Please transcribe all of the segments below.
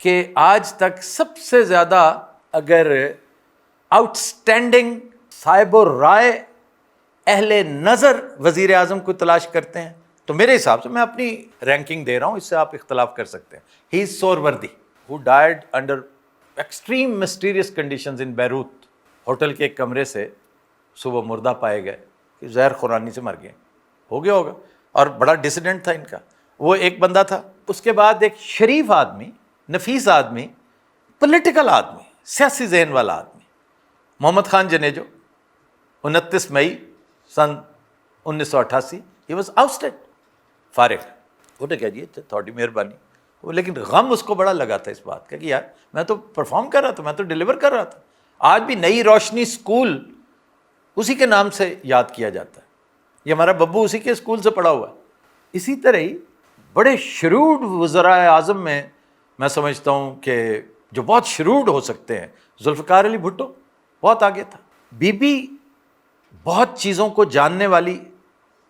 کہ آج تک سب سے زیادہ اگر آؤٹ اسٹینڈنگ صاحب الرائے اہل نظر وزیر اعظم کو تلاش کرتے ہیں تو میرے حساب سے، میں اپنی رینکنگ دے رہا ہوں، اس سے آپ اختلاف کر سکتے ہیں، he is Suhrawardy who died under extreme mysterious conditions in Beirut. Hotel کے ایک کمرے سے صبح مردہ پائے گئے کہ زہر خورانی سے مر گئے، ہو گیا ہوگا، اور بڑا ڈسیڈنٹ تھا ان کا. وہ ایک بندہ تھا. اس کے بعد ایک شریف آدمی، نفیس آدمی، پولیٹیکل آدمی، سیاسی ذہن والا آدمی، محمد خان جنیجو، 29 مئی سن 1988 ہی واز آؤسٹڈ، فارغ. انہوں نے کہا جی تھوڑی مہربانی. وہ لیکن غم اس کو بڑا لگا تھا اس بات کا کہ یار میں تو پرفارم کر رہا تھا، میں تو ڈیلیور کر رہا تھا. آج بھی نئی روشنی اسکول اسی کے نام سے یاد کیا جاتا ہے. یہ ہمارا ببو اسی کے اسکول سے پڑھا ہوا ہے. اسی طرح ہی بڑے شروڈ وزرائے اعظم میں سمجھتا ہوں کہ جو بہت شروڈ ہو سکتے ہیں، ذوالفقار علی بھٹو بہت آگے تھا. بی بی بہت چیزوں کو جاننے والی،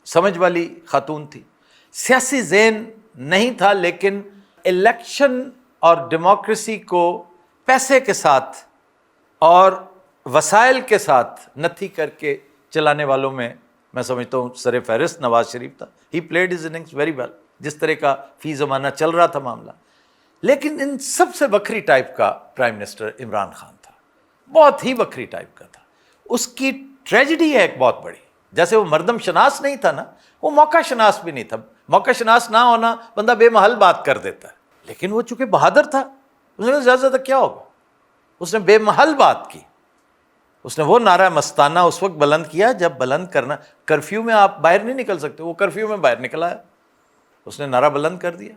سمجھ والی خاتون تھی. سیاسی ذہن نہیں تھا لیکن الیکشن اور ڈیموکریسی کو پیسے کے ساتھ اور وسائل کے ساتھ نتھی کر کے چلانے والوں میں سمجھتا ہوں سر فہرست نواز شریف تھا. He played his innings very well, جس طرح کا فی زمانہ چل رہا تھا معاملہ. لیکن ان سب سے بکھری ٹائپ کا پرائم منسٹر عمران خان تھا، بہت ہی بکھری ٹائپ کا تھا. اس کی ٹریجڈی ہے ایک بہت بڑی. جیسے وہ مردم شناس نہیں تھا نا، وہ موقع شناس بھی نہیں تھا. موقع شناس نہ ہونا بندہ بے محل بات کر دیتا ہے، لیکن وہ چونکہ بہادر تھا، اس نے زیادہ زیادہ کیا ہوگا، اس نے بے محل بات کی. اس نے وہ نعرہ مستانہ اس وقت بلند کیا جب بلند کرنا، کرفیو میں آپ باہر نہیں نکل سکتے، وہ کرفیو میں باہر نکل آیا، اس نے نعرہ بلند کر دیا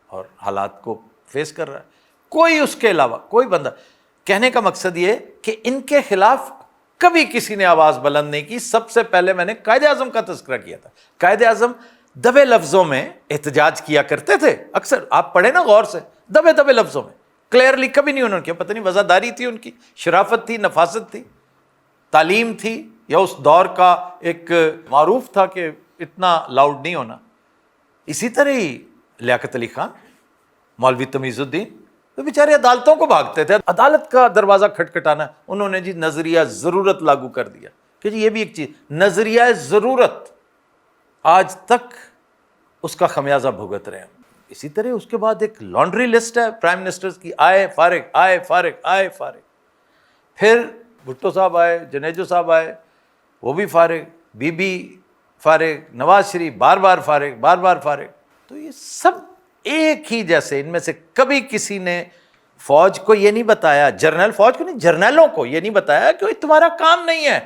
اور حالات کو فیس کر رہا ہے. کوئی اس کے علاوہ کوئی بندہ، کہنے کا مقصد یہ کہ ان کے خلاف کبھی کسی نے آواز بلند نہیں کی. سب سے پہلے میں نے قائد اعظم کا تذکرہ کیا تھا. قائد اعظم دبے لفظوں میں احتجاج کیا کرتے تھے. اکثر آپ پڑھیں نا غور سے، دبے لفظوں میں، کلیئرلی کبھی نہیں انہوں نے کیا. پتہ نہیں وزاداری تھی ان کی، شرافت تھی، نفاست تھی، تعلیم تھی، یا اس دور کا ایک معروف تھا کہ اتنا لاؤڈ نہیں ہونا. اسی طرح ہی لیاقت علی خان، مولوی تمیز الدین، تو بیچارے عدالتوں کو بھاگتے تھے. عدالت کا دروازہ کھٹکھٹانا، انہوں نے جی نظریہ ضرورت لاگو کر دیا کہ جی یہ بھی ایک چیز، نظریہ ضرورت، آج تک اس کا خمیازہ بھگت رہے ہیں. اسی طرح اس کے بعد ایک لانڈری لسٹ ہے پرائم منسٹرز کی، آئے فارغ آئے فارغ آئے فارغ. پھر بھٹو صاحب آئے، جنیجو صاحب آئے، وہ بھی فارغ، بی بی فارغ، نواز شریف بار بار فارغ، بار بار فارغ. تو یہ سب ایک ہی جیسے. ان میں سے کبھی کسی نے فوج کو یہ نہیں بتایا، جرنیل فوج کو نہیں، جرنیلوں کو یہ نہیں بتایا کہ تمہارا کام نہیں ہے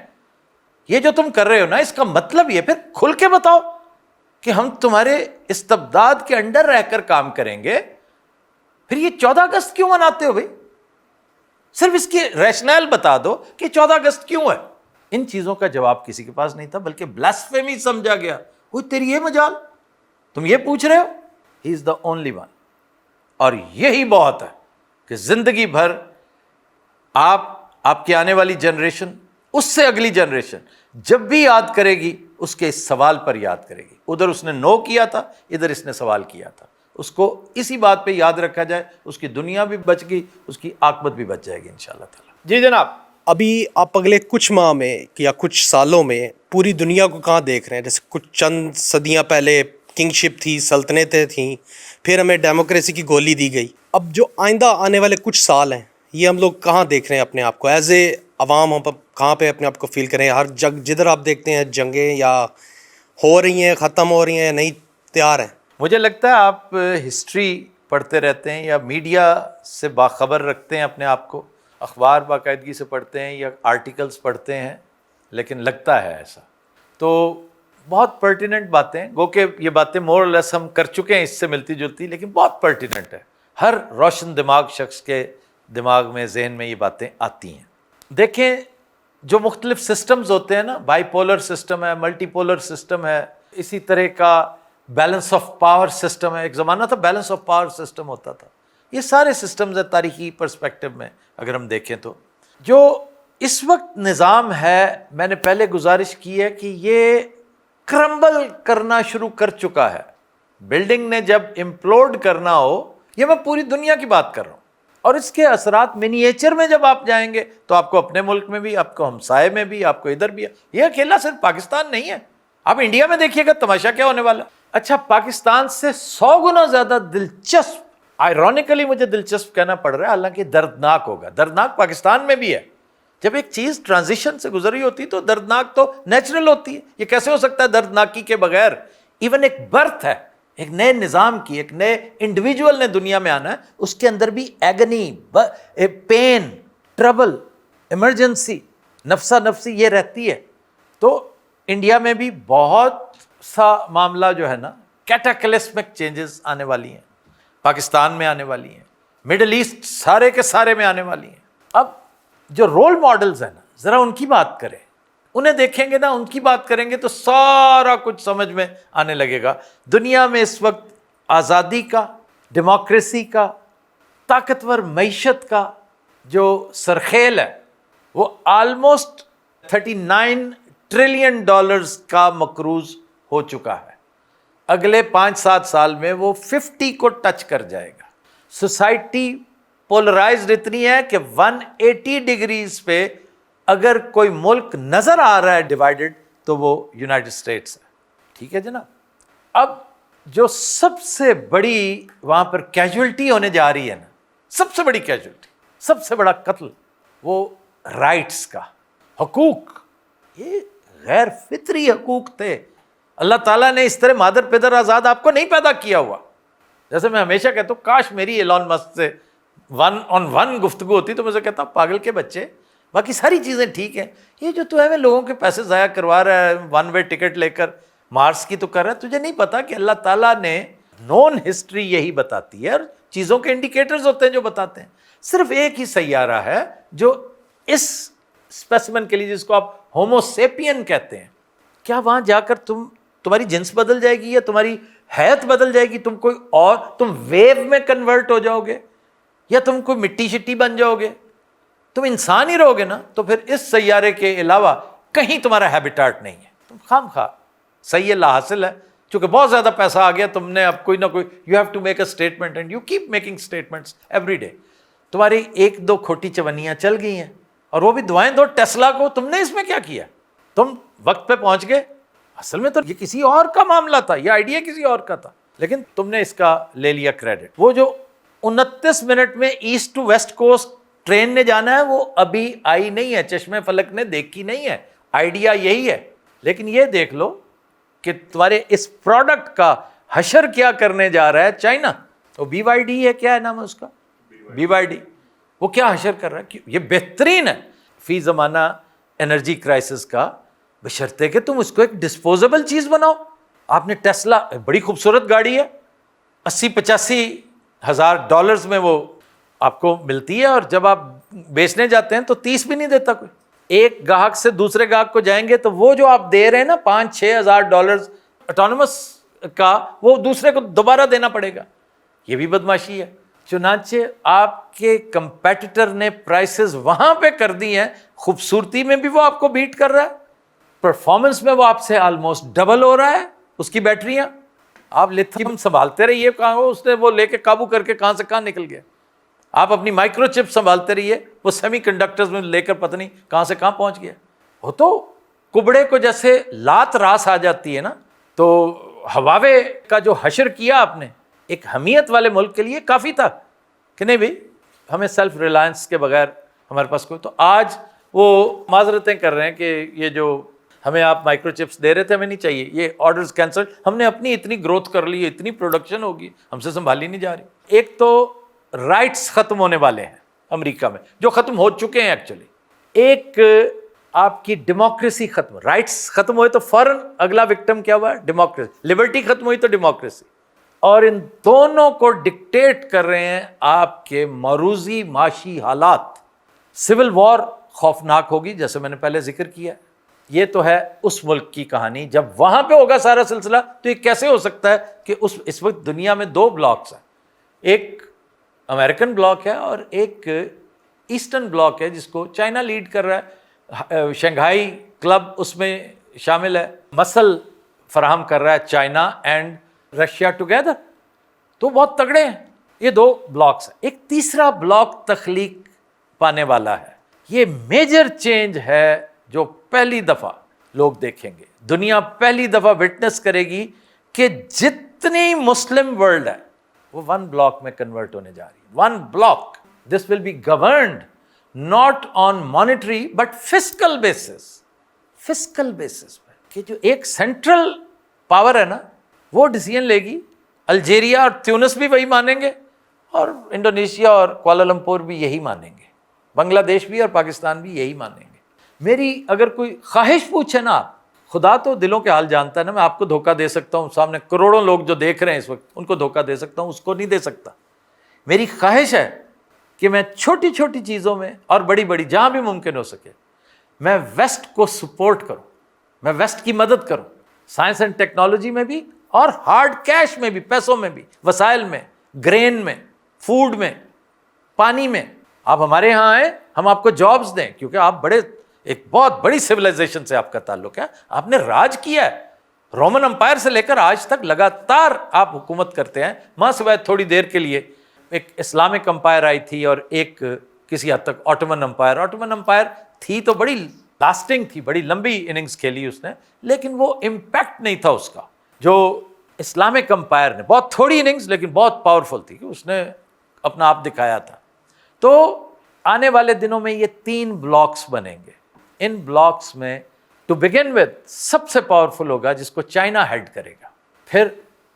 یہ جو تم کر رہے ہو نا، اس کا مطلب یہ، پھر کھل کے بتاؤ کہ ہم تمہارے استبداد کے انڈر رہ کر کام کریں گے. پھر یہ 14 اگست کیوں مناتے ہو بھائی؟ صرف اس کی ریشنل بتا دو کہ 14 اگست کیوں ہے. ان چیزوں کا جواب کسی کے پاس نہیں تھا، بلکہ بلاسفیمی سمجھا گیا. وہ تیری یہ مجال، تم یہ پوچھ رہے ہو. ہی از دا اونلی ون. اور یہی بہت ہے کہ زندگی بھر آپ کی آنے والی جنریشن، اس سے اگلی جنریشن جب بھی یاد کرے گی، اس کے اس سوال پر یاد کرے گی. ادھر اس نے نو کیا تھا، ادھر اس نے سوال کیا تھا. اس کو اسی بات پہ یاد رکھا جائے، اس کی دنیا بھی بچ گئی، اس کی عاقبت بھی بچ جائے گی انشاءاللہ تعالی. جی جناب، ابھی آپ اگلے کچھ ماہ میں یا کچھ سالوں میں پوری دنیا کو کہاں دیکھ رہے ہیں؟ جیسے کچھ چند صدیاں پہلے کنگ شپ تھی، سلطنتیں تھیں، پھر ہمیں ڈیموکریسی کی گولی دی گئی. اب جو آئندہ آنے والے کچھ سال ہیں، یہ ہم لوگ کہاں دیکھ رہے ہیں اپنے آپ کو ایز اے عوام؟ ہم کہاں پہ اپنے آپ کو فیل کریں؟ ہر جدھر آپ دیکھتے ہیں جنگیں یا ہو رہی ہیں، ختم ہو رہی ہیں، نہیں تیار ہیں. مجھے لگتا ہے آپ ہسٹری پڑھتے رہتے ہیں یا میڈیا سے باخبر رکھتے ہیں اپنے آپ کو، اخبار باقاعدگی سے پڑھتے ہیں یا آرٹیکلز پڑھتے ہیں، لیکن لگتا ہے ایسا. تو بہت پرٹیننٹ باتیں، گو کہ یہ باتیں مور لیس ہم کر چکے ہیں اس سے ملتی جلتی، لیکن بہت پرٹیننٹ ہے. ہر روشن دماغ شخص کے دماغ میں، ذہن میں یہ باتیں آتی ہیں. دیکھیں جو مختلف سسٹمز ہوتے ہیں نا، بائی پولر سسٹم ہے، ملٹی پولر سسٹم ہے، اسی طرح کا بیلنس آف پاور سسٹم ہے. ایک زمانہ تھا بیلنس آف پاور سسٹم ہوتا تھا. یہ سارے سسٹمز ہیں تاریخی پرسپیکٹو میں اگر ہم دیکھیں تو. جو اس وقت نظام ہے، میں نے پہلے گزارش کی ہے کہ یہ کرمبل کرنا شروع کر چکا ہے. بلڈنگ نے جب امپلوڈ کرنا ہو، یہ میں پوری دنیا کی بات کر رہا ہوں، اور اس کے اثرات منیچر میں جب آپ جائیں گے تو آپ کو اپنے ملک میں بھی، آپ کو ہمسائے میں بھی، آپ کو ادھر بھی. یہ اکیلا صرف پاکستان نہیں ہے. آپ انڈیا میں دیکھیے گا تماشا کیا ہونے والا. اچھا، پاکستان سے 100 گنا زیادہ دلچسپ، آئرونیکلی مجھے دلچسپ کہنا پڑ رہا ہے، حالانکہ دردناک ہوگا. دردناک پاکستان میں بھی ہے. جب ایک چیز ٹرانزیشن سے گزری ہوتی تو دردناک تو نیچرل ہوتی ہے. یہ کیسے ہو سکتا ہے دردناکی کے بغیر؟ ایون ایک برتھ ہے ایک نئے نظام کی، ایک نئے انڈیویجول نے دنیا میں آنا ہے، اس کے اندر بھی ایگنی، پین، ٹربل، ایمرجنسی، نفسا نفسی یہ رہتی ہے. تو انڈیا میں بھی بہت سا معاملہ جو ہے نا کیٹاکلسمک چینجز آنے والی ہیں، پاکستان میں آنے والی ہیں، مڈل ایسٹ سارے کے سارے میں آنے والی ہیں. اب جو رول ماڈلز ہیں نا، ذرا ان کی بات کریں، انہیں دیکھیں گے نا، ان کی بات کریں گے تو سارا کچھ سمجھ میں آنے لگے گا. دنیا میں اس وقت آزادی کا، ڈیموکریسی کا، طاقتور معیشت کا جو سرخیل ہے وہ آلموسٹ $39 ٹریلین کا مقروض ہو چکا ہے. اگلے 5-7 سال میں وہ 50 کو ٹچ کر جائے گا. سوسائٹی پولرائزڈ اتنی ہے کہ 180 ڈگریز پہ اگر کوئی ملک نظر آ رہا ہے ڈیوائیڈڈ تو وہ یونائٹڈ اسٹیٹس ہے. ٹھیک ہے جناب. اب جو سب سے بڑی وہاں پر کیجولٹی ہونے جا رہی ہے نا، سب سے بڑی کیجولٹی، سب سے بڑا قتل، وہ رائٹس کا، حقوق. یہ غیر فطری حقوق تھے. اللہ تعالیٰ نے اس طرح مادر پدر آزاد آپ کو نہیں پیدا کیا ہوا. جیسے میں ہمیشہ کہتا ہوں، کاش میری ایلون مسک سے 1-on-1 گفتگو ہوتی تو میں سے کہتا ہوں پاگل کے بچے، باقی ساری چیزیں ٹھیک ہیں، یہ جو تو ہے لوگوں کے پیسے ضائع کروا رہا ہے، 1 وے ٹکٹ لے کر مارس کی تو کر رہا ہے. تجھے نہیں پتا کہ اللہ تعالیٰ نے نون ہسٹری یہی بتاتی ہے، اور چیزوں کے انڈیکیٹرز ہوتے ہیں جو بتاتے ہیں. صرف ایک ہی سیارہ ہے جو اس اسپیسیمن کے لیے، جس کو آپ ہومو سیپین کہتے ہیں، کیا وہاں جا کر تمہاری جنس بدل جائے گی یا تمہاری حیت بدل جائے گی؟ تم کوئی اور، تم ویو میں کنورٹ ہو جاؤ گے یا تم کوئی مٹی شٹی بن جاؤ گے؟ تم انسان ہی رہو گے نا. تو پھر اس سیارے کے علاوہ کہیں تمہارا ہیبیٹاٹ نہیں ہے. تم خام خواہ صحیح لا حاصل ہے، چونکہ بہت زیادہ پیسہ آ گیا، تم نے اب کوئی نہ کوئی، you have to make a statement and you keep making statements every day. تمہاری 1-2 کھوٹی چونیاں چل گئی ہیں، اور وہ بھی دعائیں دو ٹیسلا کو. تم نے اس میں کیا کیا؟ تم وقت پہ پہنچ گئے. اصل میں تو یہ کسی اور کا معاملہ تھا، یہ آئیڈیا کسی اور کا تھا، لیکن تم نے اس کا لے لیا کریڈٹ. وہ جو 29 منٹ میں east to west coast train نے جانا ہے وہ ابھی آئی نہیں ہے، چشمے فلک نے دیکھی نہیں ہے. آئیڈیا یہی ہے. لیکن یہ دیکھ لو کہ تمہارے اس پروڈکٹ کا حشر کیا کرنے جا رہا ہے چائنا. وہ BYD ہے، کیا ہے نام ہے اس کا، BYD. وہ کیا حشر کر رہا ہے؟ یہ بہترین ہے فی زمانہ انرجی کرائسس کا، بشرطے کہ تم اس کو ایک ڈسپوزیبل چیز بناؤ. آپ نے ٹیسلا، بڑی خوبصورت گاڑی ہے، $80,000-85,000 میں وہ آپ کو ملتی ہے، اور جب آپ بیچنے جاتے ہیں تو 30 بھی نہیں دیتا کوئی. ایک گاہک سے دوسرے گاہک کو جائیں گے تو وہ جو آپ دے رہے ہیں نا $5,000-6,000 اٹانومس کا، وہ دوسرے کو دوبارہ دینا پڑے گا. یہ بھی بدماشی ہے. چنانچہ آپ کے کمپیٹیٹر نے پرائسز وہاں پہ کر دی ہیں، خوبصورتی میں بھی وہ آپ کو بیٹ کر رہا ہے، پرفارمنس میں وہ آپ سے آلموسٹ ڈبل ہو رہا ہے. اس کی بیٹریاں آپ لیتھیم سنبھالتے رہیے، کہاں اس نے وہ لے کے قابو کر کے کہاں سے کہاں نکل گیا. آپ اپنی مائکرو چپ سنبھالتے رہیے، وہ سیمی کنڈکٹرز میں لے کر پتہ نہیں کہاں سے کہاں پہنچ گیا. وہ تو کبڑے کو جیسے لات راس آ جاتی ہے نا، تو ہواوے کا جو حشر کیا آپ نے ایک حمیت والے ملک کے لیے کافی تھا کہ نہیں بھائی ہمیں سیلف ریلائنس کے بغیر ہمارے پاس کوئی. تو آج وہ معذرتیں کر رہے ہیں کہ یہ جو ہمیں آپ مائکرو چپس دے رہے تھے ہمیں نہیں چاہیے، یہ آرڈرز کینسل، ہم نے اپنی اتنی گروتھ کر لی، اتنی پروڈکشن ہوگی، ہم سے سنبھالی نہیں جا رہی. ایک تو رائٹس ختم ہونے والے ہیں امریکہ میں، جو ختم ہو چکے ہیں ایکچولی. ایک آپ کی ڈیموکریسی ختم، رائٹس ختم ہوئے تو فوراً اگلا وکٹم کیا ہوا؟ ڈیموکریسی. لبرٹی ختم ہوئی تو ڈیموکریسی. اور ان دونوں کو ڈکٹیٹ کر رہے ہیں آپ کے معروضی معاشی حالات. سول وار خوفناک ہوگی، جیسے میں نے پہلے ذکر کیا. یہ تو ہے اس ملک کی کہانی. جب وہاں پہ ہوگا سارا سلسلہ تو یہ کیسے ہو سکتا ہے کہ اس وقت دنیا میں 2 بلاکس ہیں، ایک امریکن بلاک ہے اور ایک ایسٹرن بلاک ہے جس کو چائنا لیڈ کر رہا ہے. شنگھائی کلب اس میں شامل ہے، مسل فراہم کر رہا ہے چائنا اینڈ رشیا ٹوگیدر. تو بہت تگڑے ہیں. یہ 2 بلاکس ہیں. ایک تیسرا بلاک تخلیق پانے والا ہے. یہ میجر چینج ہے جو پہلی دفعہ لوگ دیکھیں گے. دنیا پہلی دفعہ وٹنس کرے گی کہ جتنی مسلم ورلڈ ہے وہ 1 بلاک میں کنورٹ ہونے جا رہی ہے. 1 block. This will be governed not on monetary but fiscal basis. Fiscal basis پہ کہ جو ایک سینٹرل پاور ہے نا وہ ڈیسیژن لے گی. الجیریا اور تیونس بھی وہی مانیں گے اور انڈونیشیا اور کوالالمپور بھی یہی مانیں گے. بنگلہ دیش بھی اور پاکستان بھی یہی مانیں گے. میری اگر کوئی خواہش پوچھے نا آپ, خدا تو دلوں کے حال جانتا ہے نا, میں آپ کو دھوکہ دے سکتا ہوں, سامنے کروڑوں لوگ جو دیکھ رہے ہیں اس وقت ان کو دھوکہ دے سکتا ہوں, اس کو نہیں دے سکتا. میری خواہش ہے کہ میں چھوٹی چھوٹی چیزوں میں اور بڑی بڑی جہاں بھی ممکن ہو سکے میں ویسٹ کو سپورٹ کروں, میں ویسٹ کی مدد کروں, سائنس اینڈ ٹیکنالوجی میں بھی اور ہارڈ کیش میں بھی, پیسوں میں بھی, وسائل میں, گرین میں, فوڈ میں, پانی میں. آپ ہمارے یہاں آئیں, ہم آپ کو جابز دیں, کیونکہ آپ ایک بہت بڑی سویلائزیشن سے آپ کا تعلق ہے, آپ نے راج کیا ہے. رومن امپائر سے لے کر آج تک لگاتار آپ حکومت کرتے ہیں, ماں سوائے تھوڑی دیر کے لیے ایک اسلامک امپائر آئی تھی اور ایک کسی حد تک آٹومن امپائر. آٹومن امپائر تھی تو بڑی لاسٹنگ تھی, بڑی لمبی اننگز کھیلی اس نے, لیکن وہ امپیکٹ نہیں تھا اس کا جو اسلامک امپائر نے. بہت تھوڑی اننگز لیکن بہت پاورفل تھی کہ اس نے اپنا آپ دکھایا تھا. تو آنے والے دنوں میں یہ 3 بلاکس بنیں گے. ان بلاکس میں ٹو بگن ود سب سے پاورفل ہوگا جس کو چائنا ہیڈ کرے گا, پھر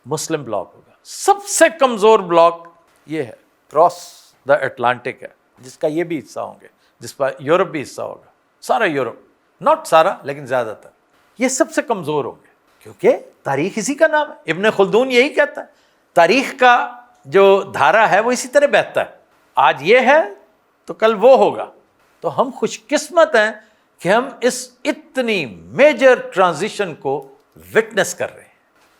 مسلم بلاک ہوگا. سب سے کمزور بلاک یہ ہے, کراس دا اٹلانٹک ہے, جس کا یہ بھی حصہ ہوں گے, جس پر یورپ بھی حصہ ہوگا. سارا یورپ, ناٹ سارا لیکن زیادہ تر, یہ سب سے کمزور ہوں گے کیونکہ تاریخ اسی کا نام ہے. ابن خلدون یہی کہتا ہے, تاریخ کا جو دھارا ہے وہ اسی طرح بہتا ہے. آج یہ ہے تو کل وہ ہوگا. تو ہم خوش قسمت ہیں کہ ہم اس اتنی میجر ٹرانزیشن کو وٹنس کر رہے ہیں.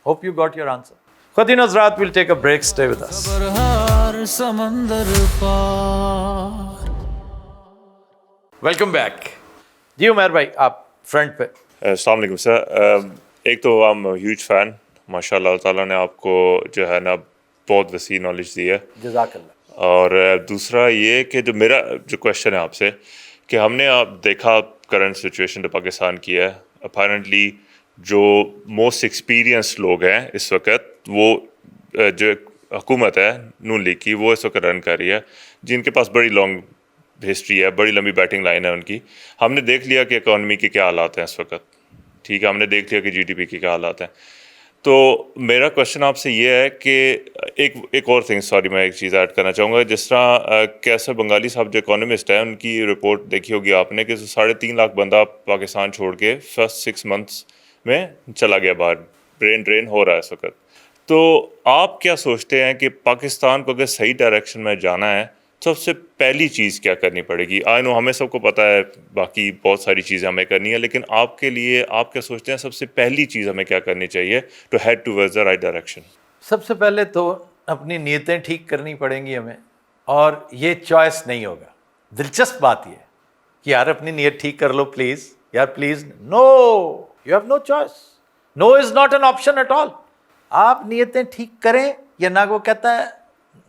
Hope you got your answer. خواتین حضرات, we'll take a break, stay with us. برہار سمندر پار. Welcome back. جی عمیر بھائی, آپ فرنٹ پہ. السلام علیکم سر. ایک تو آئی ایم ہیوج فین, ماشاء اللہ تعالیٰ نے آپ کو جو ہے نا بہت وسیع نالج دی ہے, جزاک اللہ. اور دوسرا یہ کہ جو میرا جو کویشچن ہے آپ سے, کہ ہم نے آپ دیکھا کرنٹ سچویشن جو پاکستان کی ہے, اپیرنٹلی جو موسٹ ایکسپیرینسڈ لوگ ہیں اس وقت, وہ جو حکومت ہے نون لیگ کی, وہ اس وقت رن کر رہی ہے, جن کے پاس بڑی لانگ ہسٹری ہے, بڑی لمبی بیٹنگ لائن ہے ان کی. ہم نے دیکھ لیا کہ اکانومی کے کیا حالات ہیں اس وقت, ٹھیک ہے, ہم نے دیکھ لیا کہ جی ڈی پی کے کیا حالات ہیں. تو میرا کویشچن آپ سے یہ ہے کہ ایک اور تھنگ, سوری میں ایک چیز ایڈ کرنا چاہوں گا. جس طرح کیسر بنگالی صاحب جو اکانومسٹ ہیں, ان کی رپورٹ دیکھی ہوگی آپ نے کہ 3.5 لاکھ بندہ پاکستان چھوڑ کے فرسٹ 6 months میں چلا گیا باہر, برین ڈرین ہو رہا ہے اس وقت. تو آپ کیا سوچتے ہیں کہ پاکستان کو اگر صحیح ڈائریکشن میں جانا ہے, سب سے پہلی چیز کیا کرنی پڑے گی؟ آئی نو ہمیں سب کو پتہ ہے, باقی بہت ساری چیزیں ہمیں کرنی ہے, لیکن آپ کے لیے آپ کیا سوچتے ہیں سب سے پہلی چیز ہمیں کیا کرنی چاہیے to head towards the right direction? سب سے پہلے تو اپنی نیتیں ٹھیک کرنی پڑیں گی ہمیں, اور یہ چوائس نہیں ہوگا. دلچسپ بات یہ ہے کہ یار اپنی نیت ٹھیک کر لو پلیز, یار please. No, you have no choice. No is not an option at all. آپ نیتیں ٹھیک کریں یا نہ, وہ کہتا ہے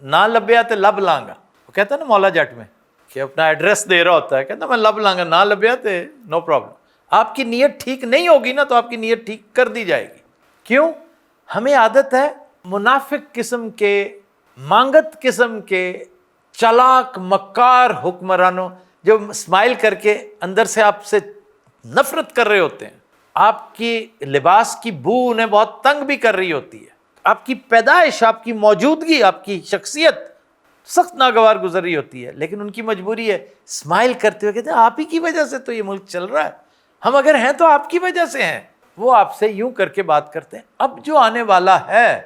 نہ لبیا تو لب لانگا, وہ کہتا ہے نا مولا جٹ میں کہ اپنا ایڈریس دے رہا ہوتا ہے, کہتا میں لب لانگا, نہ لبیا تو نو پرابلم. آپ کی نیت ٹھیک نہیں ہوگی نا تو آپ کی نیت ٹھیک کر دی جائے گی. کیوں؟ ہمیں عادت ہے منافق قسم کے, مانگت قسم کے, چالاک مکار حکمرانوں جو اسمائل کر کے اندر سے آپ سے نفرت کر رہے ہوتے ہیں. آپ کی لباس کی بو انہیں بہت تنگ بھی کر رہی ہوتی ہے, آپ کی پیدائش, آپ کی موجودگی, آپ کی شخصیت سخت ناگوار گزر رہی ہوتی ہے, لیکن ان کی مجبوری ہے اسمائل کرتے ہوئے کہتے ہیں آپ ہی کی وجہ سے تو یہ ملک چل رہا ہے, ہم اگر ہیں تو آپ کی وجہ سے ہیں. وہ آپ سے یوں کر کے بات کرتے ہیں. اب جو آنے والا ہے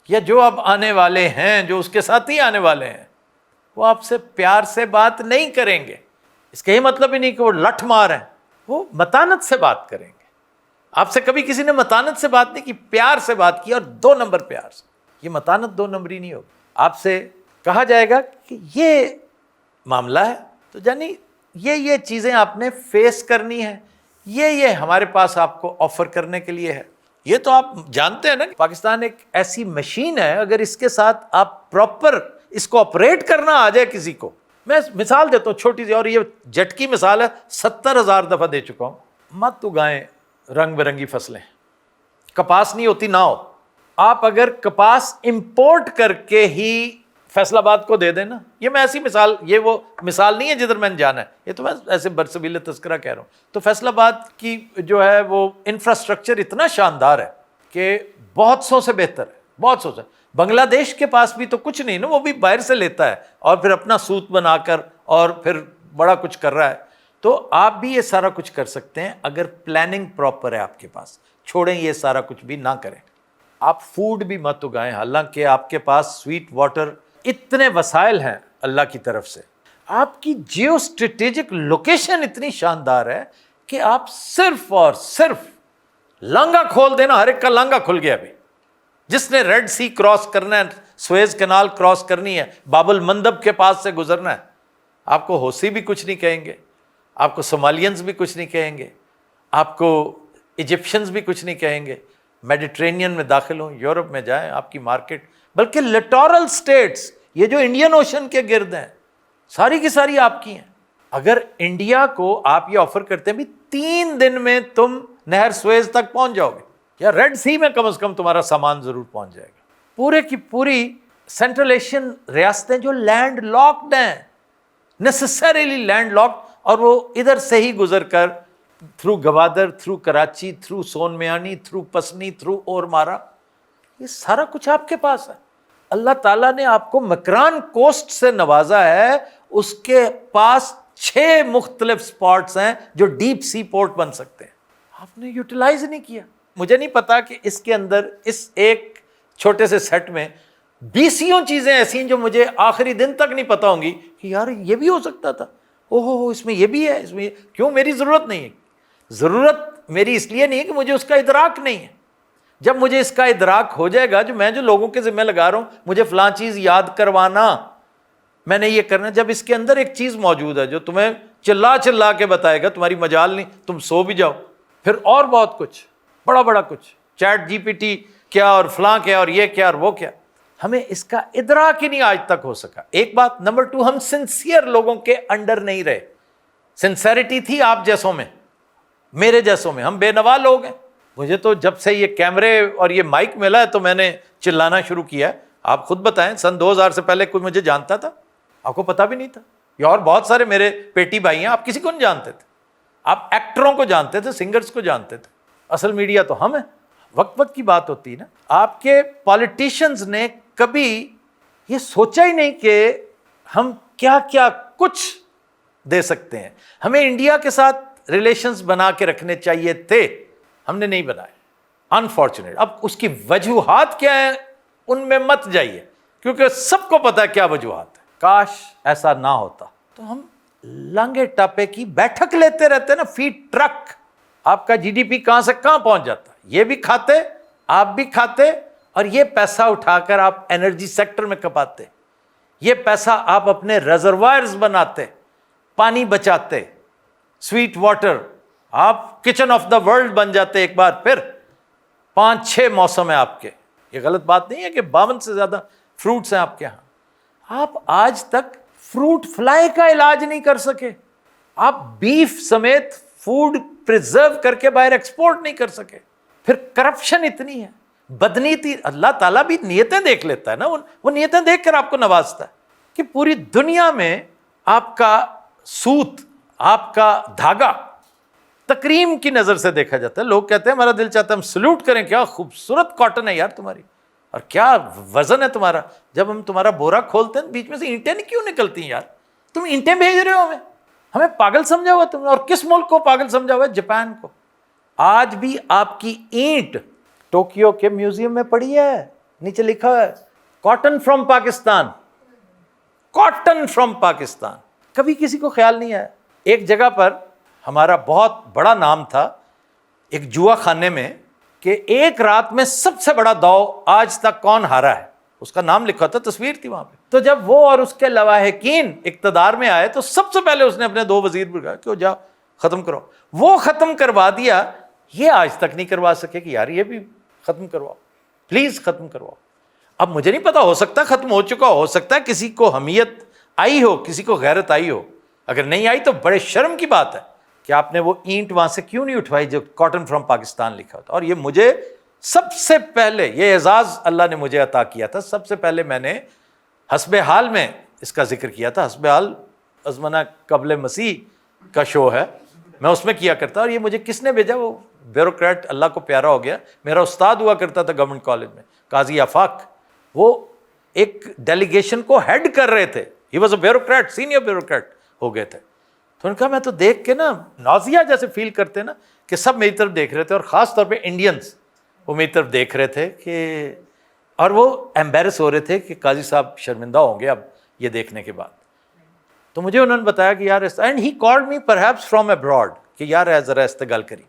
یا جو اب آنے والے ہیں, جو اس کے ساتھ ہی آنے والے ہیں, وہ آپ سے پیار سے بات نہیں کریں گے. اس کا یہ مطلب ہی نہیں کہ وہ لٹھ مار ہیں, وہ متانت سے بات کریں گے. آپ سے کبھی کسی نے متانت سے بات نہیں کی, پیار سے بات کی, اور 2 نمبر پیار سے. یہ متانت 2 نمبری نہیں ہوگی. آپ سے کہا جائے گا کہ یہ معاملہ ہے تو یعنی یہ چیزیں آپ نے فیس کرنی ہے, یہ ہمارے پاس آپ کو آفر کرنے کے لیے ہے, یہ تو آپ جانتے ہیں نا کہ پاکستان ایک ایسی مشین ہے، اگر اس کے ساتھ آپ پراپر اس کو آپریٹ کرنا آ جائے کسی کو. میں مثال دیتا ہوں چھوٹی سی، اور یہ جٹ کی مثال ہے، 70,000 دفعہ دے چکا ہوں. مت اگائیں رنگ برنگی فصلیں، کپاس نہیں ہوتی نہ ہو. آپ اگر کپاس امپورٹ کر کے ہی فیصل آباد کو دے دیں نا، یہ میں ایسی مثال، یہ وہ مثال نہیں ہے جدھر میں نے جانا ہے، یہ تو میں ایسے برسبیل تذکرہ کہہ رہا ہوں. تو فیصل آباد کی جو ہے وہ انفراسٹرکچر اتنا شاندار ہے کہ بہت سو سے بہتر ہے، بہت سو سے. بنگلہ دیش کے پاس بھی تو کچھ نہیں نا، وہ بھی باہر سے لیتا ہے اور پھر اپنا سوت بنا کر اور پھر بڑا کچھ کر رہا ہے. تو آپ بھی یہ سارا کچھ کر سکتے ہیں اگر پلاننگ پراپر ہے آپ کے پاس. چھوڑیں یہ سارا کچھ بھی نہ کریں. آپ فوڈ بھی مت اگائیں، حالانکہ آپ کے پاس سویٹ واٹر اتنے وسائل ہیں اللہ کی طرف سے. آپ کی جیو اسٹریٹجک لوکیشن اتنی شاندار ہے کہ آپ صرف اور صرف لانگا کھول دینا، ہر ایک کا لانگا کھل گیا. ابھی جس نے ریڈ سی کراس کرنا ہے، سویز کینال کراس کرنی ہے، باب المندب کے پاس سے گزرنا ہے، آپ کو حوثی بھی کچھ نہیں کہیں گے، آپ کو صومالینز بھی کچھ نہیں کہیں گے، آپ کو ایجپشنز بھی کچھ نہیں کہیں گے. میڈیٹرینین میں داخل ہوں، یورپ میں جائیں، آپ کی مارکیٹ، بلکہ لٹورل سٹیٹس یہ جو انڈین اوشن کے گرد ہیں ساری کی ساری آپ کی ہیں. اگر انڈیا کو آپ یہ آفر کرتے ہیں بھی 3 دن میں تم نہر سویز تک پہنچ جاؤ گے، یا ریڈ سی میں کم از کم تمہارا سامان ضرور پہنچ جائے گا. پورے کی پوری سینٹرل ایشین ریاستیں جو لینڈ لاکڈ ہیں، نیسسریلی لینڈ لاکڈ، اور وہ ادھر سے ہی گزر کر through Gwadar, through Karachi, through Sonmiani, through Pasni, through Ormara, یہ سارا کچھ آپ کے پاس ہے. اللہ تعالیٰ نے آپ کو مکران کوسٹ سے نوازا ہے، اس کے پاس 6 مختلف سپاٹس ہیں جو ڈیپ سی پورٹ بن سکتے ہیں. آپ نے یوٹیلائز نہیں کیا. مجھے نہیں پتا کہ اس کے اندر اس ایک چھوٹے سے سیٹ میں 20 چیزیں ایسی ہیں جو مجھے آخری دن تک نہیں پتا ہوں گی کہ یار یہ بھی ہو سکتا تھا، اوہ اس میں یہ بھی ہے، اس میں کیوں. میری ضرورت نہیں ہے. ضرورت میری اس لیے نہیں ہے کہ مجھے اس کا ادراک نہیں ہے. جب مجھے اس کا ادراک ہو جائے گا، جو لوگوں کے ذمہ لگا رہا ہوں، مجھے فلاں چیز یاد کروانا، میں نے یہ کرنا. جب اس کے اندر ایک چیز موجود ہے جو تمہیں چلا کے بتائے گا، تمہاری مجال نہیں، تم سو بھی جاؤ. پھر اور بہت کچھ، بڑا کچھ، چیٹ جی پی ٹی کیا اور فلاں کیا اور یہ کیا اور وہ کیا، ہمیں اس کا ادراک ہی نہیں آج تک ہو سکا. ایک بات. نمبر 2، ہم سنسیئر لوگوں کے انڈر نہیں رہے. سنسیریٹی تھی آپ جیسوں میں، میرے جیسوں میں. ہم بے نوا لوگ ہیں. مجھے تو جب سے یہ کیمرے اور یہ مائک ملا ہے تو میں نے چلانا شروع کیا ہے. آپ خود بتائیں، سن 2000 سے پہلے کوئی مجھے جانتا تھا؟ آپ کو پتا بھی نہیں تھا. یہ اور بہت سارے میرے پیٹی بھائی ہیں، آپ کسی کو نہیں جانتے تھے. آپ ایکٹروں کو جانتے تھے، سنگرز کو جانتے تھے. اصل میڈیا تو ہم ہیں. وقت کی بات ہوتی ہے نا. آپ کے پالیٹیشنز نے کبھی یہ سوچا ہی نہیں کہ ہم کیا کیا کچھ دے سکتے ہیں. ہمیں انڈیا کے ساتھ ریلیشنز بنا کے رکھنے چاہیے تھے، ہم نے نہیں بنائے. انفارچونیٹ. اب اس کی وجوہات کیا ہیں ان میں مت جائیے، کیونکہ سب کو پتا ہے کیا وجوہات ہے. کاش ایسا نہ ہوتا. تو ہم لانگے ٹاپے کی بیٹھک لیتے رہتے نا، فیڈ ٹرک. آپ کا جی ڈی پی کہاں سے کہاں پہنچ جاتا. یہ بھی کھاتے، آپ بھی کھاتے، اور یہ پیسہ اٹھا کر آپ انرجی سیکٹر میں کپاتے. یہ پیسہ آپ اپنے ریزروائرز بناتے، پانی بچاتے، سویٹ واٹر. آپ کچن آف دا ورلڈ بن جاتے ایک بار پھر. 5-6 موسم ہیں آپ کے. یہ غلط بات نہیں ہے کہ 52 سے زیادہ فروٹس ہیں آپ کے ہاں. آپ آج تک فروٹ فلائی کا علاج نہیں کر سکے. آپ بیف سمیت فوڈ پریزرو کر کے باہر ایکسپورٹ نہیں کر سکے. پھر کرپشن اتنی ہے، بدنیتی. اللہ تعالیٰ بھی نیتیں دیکھ لیتا ہے نا، وہ نیتیں دیکھ کر آپ کو نوازتا ہے کہ پوری دنیا میں آپ کا سوت، آپ کا دھاگا تکریم کی نظر سے دیکھا جاتا ہے. لوگ کہتے ہیں ہمارا دل چاہتا ہے ہم سلوٹ کریں، کیا خوبصورت کاٹن ہے یار تمہاری، اور کیا وزن ہے تمہارا. جب ہم تمہارا بورا کھولتے ہیں بیچ میں سے اینٹیں کیوں نکلتی ہیں یار؟ تم اینٹیں بھیج رہے ہو ہمیں پاگل سمجھا ہوا تم نے. اور کس ملک کو پاگل سمجھا ہوا ہے؟ جاپان کو. آج بھی آپ کی اینٹ ٹوکیو کے میوزیم میں پڑی ہے، نیچے لکھا ہے cotton from Pakistan, cotton from Pakistan. کبھی کسی کو خیال نہیں آیا. ایک جگہ پر ہمارا بہت بڑا نام تھا ایک جوا خانے میں کہ ایک رات میں سب سے بڑا داؤ آج تک کون ہارا ہے، اس کا نام لکھا تھا، تصویر تھی وہاں پہ. تو جب وہ اور اس کے لواحقین اقتدار میں آئے تو سب سے پہلے اس نے اپنے 2 وزیر بلائے کہ جا ختم کرو. وہ ختم کروا دیا. یہ آج تک نہیں کروا سکے کہ یار یہ بھی ختم کرواؤ، پلیز ختم کرواؤ. اب مجھے نہیں پتا، ہو سکتا ختم ہو چکا، ہو سکتا ہے کسی کو حمیت آئی ہو، کسی کو غیرت آئی ہو. اگر نہیں آئی تو بڑے شرم کی بات ہے کہ آپ نے وہ اینٹ وہاں سے کیوں نہیں اٹھوائی جو کاٹن فرام پاکستان لکھا ہوتا. اور یہ مجھے سب سے پہلے یہ اعزاز اللہ نے مجھے عطا کیا تھا. سب سے پہلے میں نے حسب حال میں اس کا ذکر کیا تھا. حسب حال ازمنہ قبل مسیح کا شو ہے، میں اس میں کیا کرتا. اور یہ مجھے کس نے بھیجا؟ وہ بیوروکریٹ اللہ کو پیارا ہو گیا، میرا استاد ہوا کرتا تھا گورنمنٹ کالج میں، قاضی آفاق. وہ ایک ڈیلیگیشن کو ہیڈ کر رہے تھے. He was a bureaucrat, senior bureaucrat ہو گئے تھے. تو ان کا میں تو دیکھ کے نا نازیہ جیسے فیل کرتے نا کہ سب میری طرف دیکھ رہے تھے، اور خاص طور پہ انڈینز وہ میری طرف دیکھ رہے تھے کہ، اور وہ ایمبیرس ہو رہے تھے کہ قاضی صاحب شرمندہ ہوں گے اب یہ دیکھنے کے بعد. تو مجھے انہوں نے بتایا کہ یار، and he called me perhaps from abroad کہ یار ذرا اس سے گل کری.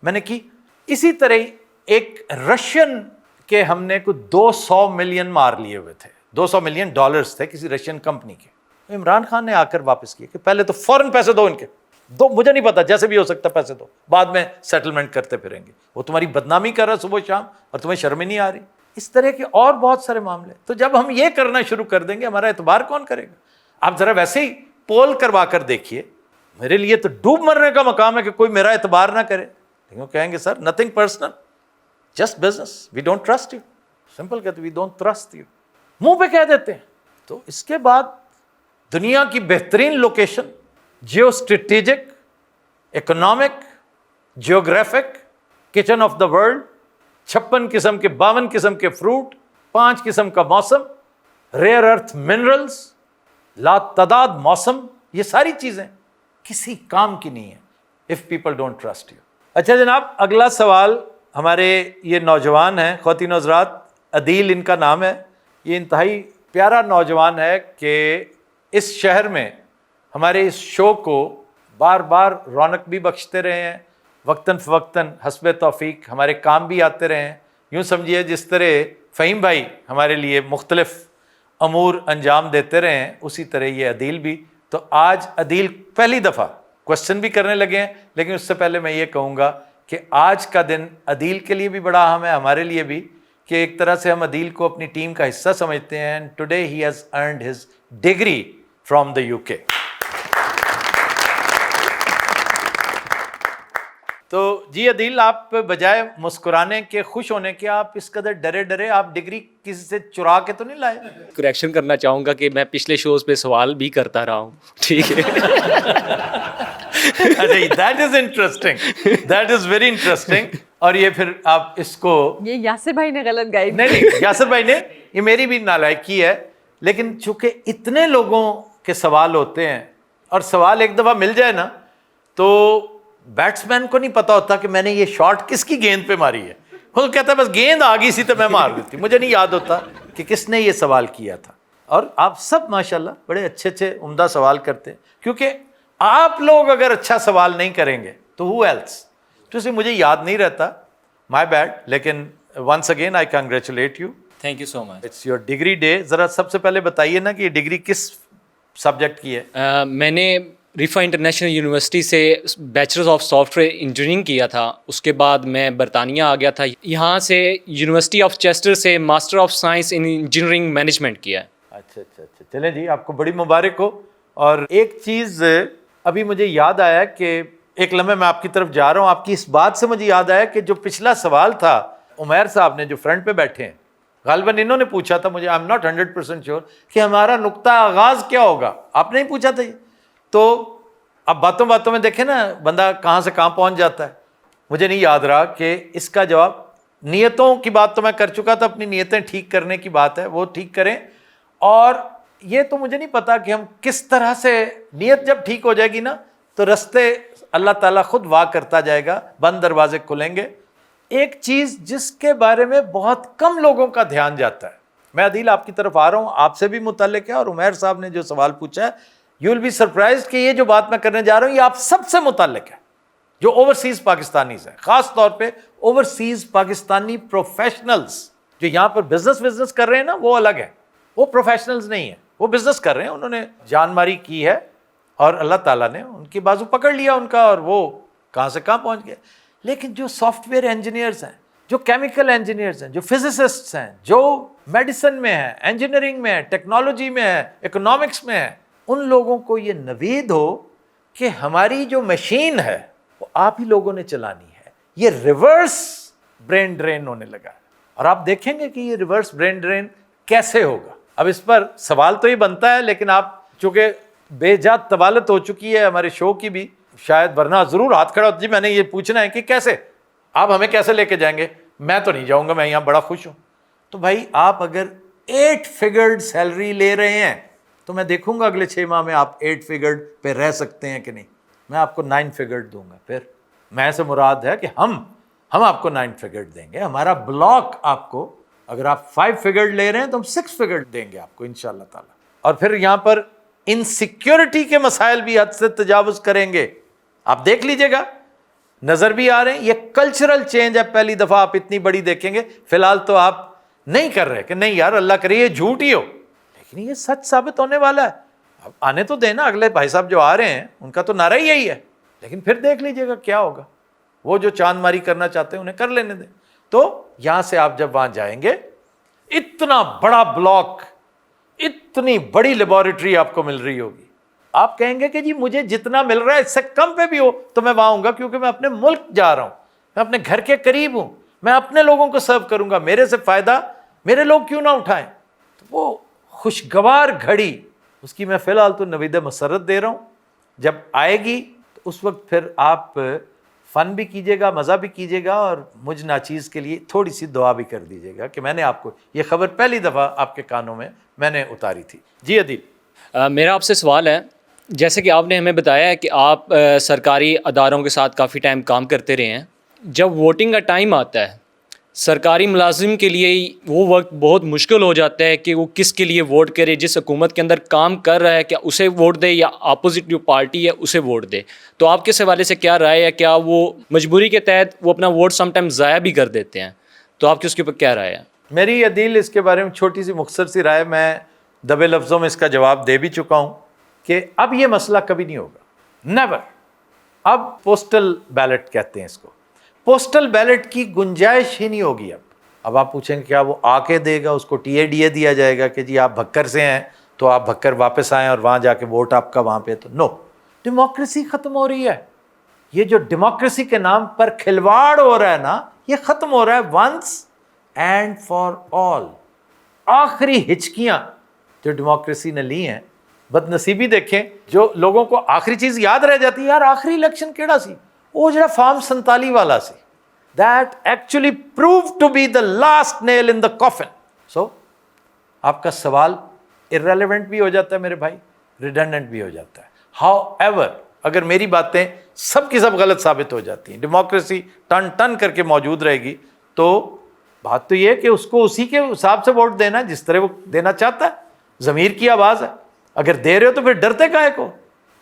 میں نے کی. اسی طرح ایک رشین کے ہم نے کوئی 200 ملین مار لیے ہوئے تھے، 200 ملین ڈالرز تھے کسی رشین کمپنی کے. عمران خان نے آ کر واپس کیے کہ پہلے تو فوراً پیسے دو ان کے، دو، مجھے نہیں پتا جیسے بھی ہو سکتا پیسے دو، بعد میں سیٹلمنٹ کرتے پھریں گے. وہ تمہاری بدنامی کر رہا ہے صبح شام اور تمہیں شرم ہی نہیں آ رہی. اس طرح کے اور بہت سارے معاملے. تو جب ہم یہ کرنا شروع کر دیں گے ہمارا اعتبار کون کرے گا؟ آپ ذرا ویسے ہی پول کروا کر دیکھیے. میرے لیے تو ڈوب مرنے کا مقام ہے کہ کوئی میرا اعتبار نہ کرے. لیکن وہ کہیں گے sir nothing personal, just business, we don't trust you. Simple کہتے وی ڈونٹ ٹرسٹ یو، منہ پہ کہہ دیتے ہیں. تو اس کے بعد دنیا کی بہترین location, geostrategic, economic, geographic, kitchen of the world, 56 قسم کے 52 قسم کے فروٹ، 5 قسم کا موسم، ریئر ارتھ منرلز، لا تعداد موسم، یہ ساری چیزیں کسی کام کی نہیں ہے if people don't trust you. اچھا جناب، اگلا سوال ہمارے یہ نوجوان ہیں، خواتین و حضرات، عدیل ان کا نام ہے. یہ انتہائی پیارا نوجوان ہے کہ اس شہر میں ہمارے اس شو کو بار بار رونق بھی بخشتے رہے ہیں، وقتاً فوقتاً حسب توفیق ہمارے کام بھی آتے رہے ہیں. یوں سمجھیے جس طرح فہیم بھائی ہمارے لیے مختلف امور انجام دیتے رہے ہیں، اسی طرح یہ عدیل بھی. تو آج عدیل پہلی دفعہ کوشچن بھی کرنے لگے ہیں، لیکن اس سے پہلے میں یہ کہوں گا کہ آج کا دن عدیل کے لیے بھی بڑا اہم ہے، ہمارے لیے بھی، کہ ایک طرح سے ہم عدیل کو اپنی ٹیم کا حصہ سمجھتے ہیں. And today he has earned his degree from the UK. تو جی عدیل، آپ بجائے مسکرانے کے، خوش ہونے کے، آپ اس قدر ڈرے، آپ ڈگری کسی سے چرا کے تو نہیں لائے؟ کریکشن کرنا چاہوں گا کہ میں پچھلے شوز پہ سوال بھی کرتا رہا ہوں. ٹھیک ہے. That is interesting, that is very interesting. اور یہ پھر آپ اس کو، یہ یاسر بھائی نے غلط گائیڈ، نہیں یاسر بھائی نے، یہ میری بھی نالائکی ہے، لیکن چونکہ اتنے لوگوں کے سوال ہوتے ہیں اور سوال ایک دفعہ مل جائے نا تو بیٹسمین کو نہیں پتا ہوتا کہ میں نے یہ شاٹ کس کی گیند پہ ماری ہے. وہ کہتا ہے بس گیند آ گئی سی تو میں مار دیتی. مجھے نہیں یاد ہوتا کہ کس نے یہ سوال کیا تھا. اور آپ سب ماشاءاللہ بڑے اچھے عمدہ سوال کرتے ہیں، کیونکہ آپ لوگ اگر اچھا سوال نہیں کریں گے تو who else؟ تو اسے مجھے یاد نہیں رہتا، مائی بیڈ. لیکن once again I congratulate you. Thank you so much. It's your degree day. ذرا سب سے پہلے بتائیے نا کہ یہ ڈگری کس سبجیکٹ کی ہے؟ میں نے ریفا انٹرنیشنل یونیورسٹی سے bachelors of software engineering کیا تھا. اس کے بعد میں برطانیہ آ گیا تھا. یہاں سے یونیورسٹی آف چیسٹر سے master of science in engineering management کیا ہے. اچھا، چلیں جی، آپ کو بڑی مبارک ہو. اور ایک چیز ابھی مجھے یاد آیا کہ ایک لمحے میں آپ کی طرف جا رہا ہوں، آپ کی اس بات سے مجھے یاد آیا کہ جو پچھلا سوال تھا عمیر صاحب نے جو فرنٹ پہ بیٹھے ہیں، غالباً انہوں نے پوچھا تھا مجھے، آئی ایم ناٹ 100% شیور کہ ہمارا نقطہ آغاز کیا ہوگا. آپ نے ہی پوچھا تھا یہ. تو اب باتوں میں دیکھیں نا بندہ کہاں سے کہاں پہنچ جاتا ہے. مجھے نہیں یاد رہا کہ اس کا جواب. نیتوں کی بات تو میں کر چکا تھا، اپنی نیتیں ٹھیک کرنے کی بات ہے، وہ ٹھیک کریں. اور یہ تو مجھے نہیں پتا کہ ہم کس طرح سے، نیت جب ٹھیک ہو جائے گی نا تو رستے اللہ تعالیٰ خود واہ کرتا جائے گا، بند دروازے کھلیں گے. ایک چیز جس کے بارے میں بہت کم لوگوں کا دھیان جاتا ہے، میں عدیل آپ کی طرف آ رہا ہوں، آپ سے بھی متعلق ہے، اور عمیر صاحب نے جو سوال پوچھا ہے، یو ول بی سرپرائز کہ یہ جو بات میں کرنے جا رہا ہوں یہ آپ سب سے متعلق ہے جو اوورسیز پاکستانیز ہیں، خاص طور پہ اوورسیز پاکستانی پروفیشنلز جو یہاں پر بزنس کر رہے ہیں نا، وہ الگ ہے. وہ پروفیشنلز نہیں ہیں، وہ بزنس کر رہے ہیں، انہوں نے جان ماری کی ہے اور اللہ تعالیٰ نے ان کی بازو پکڑ لیا ان کا، اور وہ کہاں سے کہاں پہنچ گئے. لیکن جو سافٹ ویئر انجینئرز ہیں, جو کیمیکل انجینئرز ہیں, جو فزسسٹس ہیں, جو میڈیسن میں ہیں, انجینئرنگ میں ہیں, ٹیکنالوجی میں ہیں, اکنامکس میں ہیں, ان لوگوں کو یہ نوید ہو کہ ہماری جو مشین ہے وہ آپ ہی لوگوں نے چلانی ہے. یہ ریورس برین ڈرین ہونے لگا ہے, اور آپ دیکھیں گے کہ یہ ریورس برین ڈرین کیسے ہوگا. اب اس پر سوال تو ہی بنتا ہے, لیکن آپ چونکہ بے جات طوالت ہو چکی ہے ہمارے شو کی بھی, شاید ورنہ ضرور ہاتھ کھڑا ہوتا جی میں نے یہ پوچھنا ہے کہ کیسے آپ ہمیں کیسے لے کے جائیں گے. میں تو نہیں جاؤں گا, میں یہاں بڑا خوش ہوں. تو بھائی آپ اگر 8 فگرڈ سیلری لے رہے ہیں تو میں دیکھوں گا اگلے 6 ماہ میں آپ 8 فگرڈ پہ رہ سکتے ہیں کہ نہیں. میں آپ کو 9 فگرڈ دوں گا. پھر میں سے مراد ہے کہ ہم آپ کو 9 فگرڈ دیں گے. ہمارا بلاک آپ کو, اگر آپ 5 فگرڈ لے رہے ہیں تو ہم 6 فگرڈ دیں گے آپ کو انشاءاللہ تعالی. اور پھر یہاں پر انسیکیورٹی کے مسائل بھی حد سے تجاوز کریں گے. آپ دیکھ لیجئے گا, نظر بھی آ رہے ہیں. یہ کلچرل چینج ہے, پہلی دفعہ آپ اتنی بڑی دیکھیں گے. فی الحال تو آپ نہیں کر رہے کہ نہیں یار اللہ کرے یہ جھوٹ ہی ہو, لیکن یہ سچ ثابت ہونے والا ہے. اب آنے تو دینا, اگلے بھائی صاحب جو آ رہے ہیں ان کا تو نعرہ ہی یہی ہے, لیکن پھر دیکھ لیجئے گا کیا ہوگا. وہ جو چاند ماری کرنا چاہتے ہیں انہیں کر لینے دیں. تو یہاں سے آپ جب وہاں جائیں گے, اتنا بڑا بلاک, اتنی بڑی لیبارٹری آپ کو مل رہی ہوگی. آپ کہیں گے کہ جی مجھے جتنا مل رہا ہے اس سے کم پہ بھی ہو تو میں وہاں ہوں گا, کیونکہ میں اپنے ملک جا رہا ہوں, میں اپنے گھر کے قریب ہوں, میں اپنے لوگوں کو سرو کروں گا. میرے سے فائدہ میرے لوگ کیوں نہ اٹھائیں. تو وہ خوشگوار گھڑی, اس کی میں فی الحال تو نوید مسرت دے رہا ہوں. جب آئے گی تو اس وقت پھر آپ فن بھی کیجیے گا, مزہ بھی کیجیے گا, اور مجھ ناچیز کے لیے تھوڑی سی دعا بھی کر دیجیے گا کہ میں نے آپ کو یہ خبر پہلی دفعہ آپ کے کانوں میں نے اتاری تھی. جی عدیل, میرا آپ سے سوال ہے, جیسے کہ آپ نے ہمیں بتایا ہے کہ آپ سرکاری اداروں کے ساتھ کافی ٹائم کام کرتے رہے ہیں. جب ووٹنگ کا ٹائم آتا ہے سرکاری ملازم کے لیے وہ وقت بہت مشکل ہو جاتا ہے کہ وہ کس کے لیے ووٹ کرے. جس حکومت کے اندر کام کر رہا ہے کیا اسے ووٹ دے یا اپوزٹ جو پارٹی ہے اسے ووٹ دے. تو آپ کے حوالے سے کیا رائے ہے, کیا وہ مجبوری کے تحت وہ اپنا ووٹ سم ٹائم ضائع بھی کر دیتے ہیں, تو آپ کی اس کے اوپر کیا رائے ہے؟ میری عدیل اس کے بارے میں چھوٹی سی مختصر سی رائے, میں دبے لفظوں میں اس کا جواب دے بھی چکا ہوں کہ اب یہ مسئلہ کبھی نہیں ہوگا, نیور. اب پوسٹل بیلٹ کہتے ہیں اس کو, پوسٹل بیلٹ کی گنجائش ہی نہیں ہوگی. اب آپ پوچھیں گے کیا وہ آ کے دے گا, اس کو ٹی اے ڈی اے دیا جائے گا کہ جی آپ بھکر سے ہیں تو آپ بھکر واپس آئیں اور وہاں جا کے ووٹ آپ کا وہاں پہ. تو نو, ڈیموکریسی ختم ہو رہی ہے. یہ جو ڈیموکریسی کے نام پر کھلواڑ ہو رہا ہے نا, یہ ختم ہو رہا ہے ونس اینڈ فار آل. آخری ہچکیاں جو ڈیموکریسی نے لی ہیں, بد نصیبی دیکھیں جو لوگوں کو آخری چیز یاد رہ جاتی ہے, یار آخری الیکشن کیڑا سی, وہ جڑا فارم 47 والا سی, that actually proved to be the last nail in the coffin. So آپ کا سوال irrelevant بھی ہو جاتا ہے میرے بھائی, redundant بھی ہو جاتا ہے. However اگر میری باتیں سب کی سب غلط ثابت ہو جاتی ہیں, ڈیموکریسی ٹن ٹن کر کے موجود رہے گی, تو بات تو یہ ہے کہ اس کو اسی کے حساب سے ووٹ دینا جس طرح وہ دینا چاہتا ہے. ضمیر کی آواز ہے, اگر دے رہے ہو تو پھر ڈرتے کاہے کو.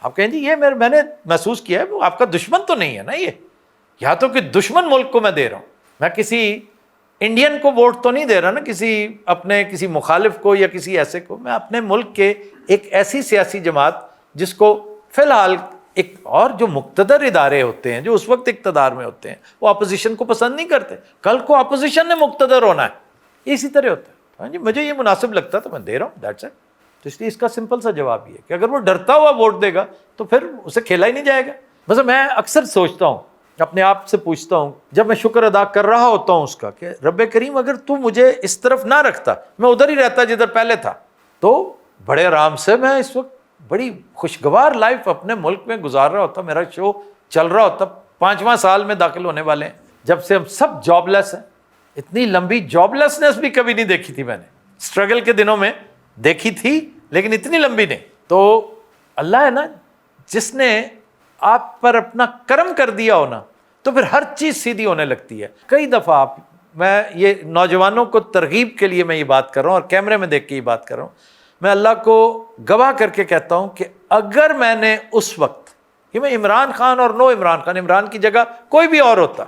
آپ کہیں جی یہ میں نے محسوس کیا ہے وہ آپ کا دشمن تو نہیں ہے نا, یہ یا تو کہ دشمن ملک کو میں دے رہا ہوں. میں کسی انڈین کو ووٹ تو نہیں دے رہا نا, کسی مخالف کو یا کسی ایسے کو. میں اپنے ملک کے ایک ایسی سیاسی جماعت جس کو فی الحال ایک, اور جو مقتدر ادارے ہوتے ہیں جو اس وقت اقتدار میں ہوتے ہیں وہ اپوزیشن کو پسند نہیں کرتے, کل کو اپوزیشن نے مقتدر ہونا ہے, اسی طرح ہوتا ہے. ہاں جی مجھے یہ مناسب لگتا ہے تو میں دے رہا ہوں, دیٹس اٹ. تو اس لیے اس کا سمپل سا جواب یہ ہے کہ اگر وہ ڈرتا ہوا ووٹ دے گا تو پھر اسے کھیلا ہی نہیں جائے گا. بس میں اکثر سوچتا ہوں, اپنے آپ سے پوچھتا ہوں جب میں شکر ادا کر رہا ہوتا ہوں اس کا کہ رب کریم اگر تو مجھے اس طرف نہ رکھتا, میں ادھر ہی رہتا جدھر پہلے تھا, تو بڑے آرام سے میں اس وقت بڑی خوشگوار لائف اپنے ملک میں گزار رہا ہوتا. میرا شو چل رہا ہوتا, 5واں سال میں داخل ہونے والے ہیں, جب سے ہم سب جاب لیس ہیں. اتنی لمبی جاب لیسنس بھی کبھی نہیں دیکھی تھی میں نے, اسٹرگل کے دنوں میں دیکھی تھی لیکن اتنی لمبی نہیں. تو اللہ ہے نا جس نے آپ پر اپنا کرم کر دیا ہو نا, تو پھر ہر چیز سیدھی ہونے لگتی ہے. کئی دفعہ میں یہ نوجوانوں کو ترغیب کے لیے میں یہ بات کر رہا ہوں اور کیمرے میں دیکھ کے یہ بات کر رہا ہوں, میں اللہ کو گواہ کر کے کہتا ہوں کہ اگر میں نے اس وقت, کہ میں عمران خان اور نو عمران خان, عمران کی جگہ کوئی بھی اور ہوتا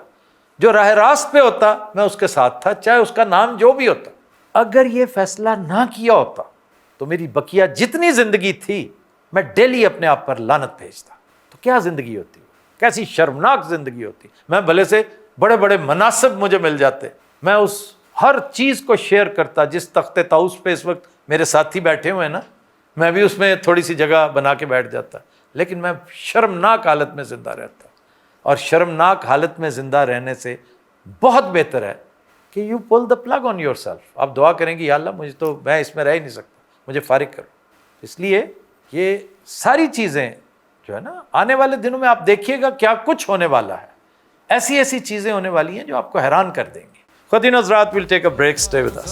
جو راہ راست پہ ہوتا میں اس کے ساتھ تھا, چاہے اس کا نام جو بھی ہوتا, اگر یہ فیصلہ نہ کیا ہوتا تو میری بقیہ جتنی زندگی تھی میں ڈیلی اپنے آپ پر لعنت بھیجتا. تو کیا زندگی ہوتی, کیسی شرمناک زندگی ہوتی. میں بھلے سے بڑے بڑے مناصب مجھے مل جاتے, میں اس ہر چیز کو شیئر کرتا. جس تخت طاؤس پہ اس وقت میرے ساتھی بیٹھے ہوئے ہیں نا, میں بھی اس میں تھوڑی سی جگہ بنا کے بیٹھ جاتا, لیکن میں شرمناک حالت میں زندہ رہتا. اور شرمناک حالت میں زندہ رہنے سے بہت بہتر ہے کہ you pull the plug on yourself. آپ دعا کریں کہ یا اللہ مجھے تو, میں اس میں رہ ہی نہیں سکتا, مجھے فارغ کرو. اس لیے یہ ساری چیزیں جو ہے نا, آنے والے دنوں میں آپ دیکھیے گا کیا کچھ ہونے والا ہے. ایسی ایسی چیزیں ہونے والی ہیں جو آپ کو حیران کر دیں گی. خواتین حضرات, we'll take a break, stay with us.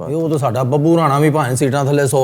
ਉਹ ਤਾਂ ਸਾਡਾ ਬੱਬੂ ਰਾਣਾ ਵੀ ਭਾਵੇਂ ਸੀਟਾਂ ਥੱਲੇ ਸੋ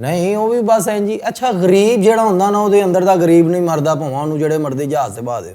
ਨਹੀਂ. ਉਹ ਵੀ ਬਸ ਇੰਜ ਹੀ. ਅੱਛਾ, ਗਰੀਬ ਜਿਹੜਾ ਹੁੰਦਾ ਨਾ, ਉਹਦੇ ਅੰਦਰ ਦਾ ਗਰੀਬ ਨਹੀਂ ਮਰਦਾ, ਭਾਵੇਂ ਉਹਨੂੰ ਜਿਹੜੇ ਮਰਦੇ ਜਹਾਜ਼ ਤੇ ਬਾਹ ਦੇ.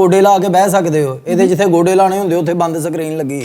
ਗੋਡੇ ਲਾ ਕੇ ਬਹਿ ਸਕਦੇ ਹੋ. ਇਹਦੇ ਜਿੱਥੇ ਗੋਡੇ ਲਾਣੇ ਹੁੰਦੇ ਉੱਥੇ ਬੰਦ ਸਕਰੀਨ ਲੱਗੀ.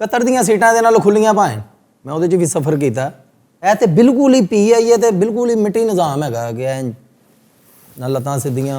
ਕਤਰ ਦੀਆਂ ਸੀਟਾਂ ਦੇ ਨਾਲ ਖੁੱਲੀਆਂ ਭਾਵੇਂ, ਮੈਂ ਉਹਦੇ 'ਚ ਵੀ ਸਫ਼ਰ ਕੀਤਾ. ਇਹ ਤੇ ਬਿਲਕੁਲ ਹੀ ਪੀਆਈਏ ਤੇ ਬਿਲਕੁਲ ਹੀ ਮਿੱਟੀ ਨਿਜ਼ਾਮ ਹੈਗਾ ਕਿ ਐਂ ਨਾ ਲੱਤਾਂ ਸਿੱਧੀਆਂ.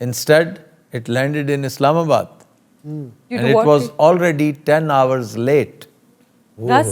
Instead, it landed in Islamabad. And it was already 10 hours late. 10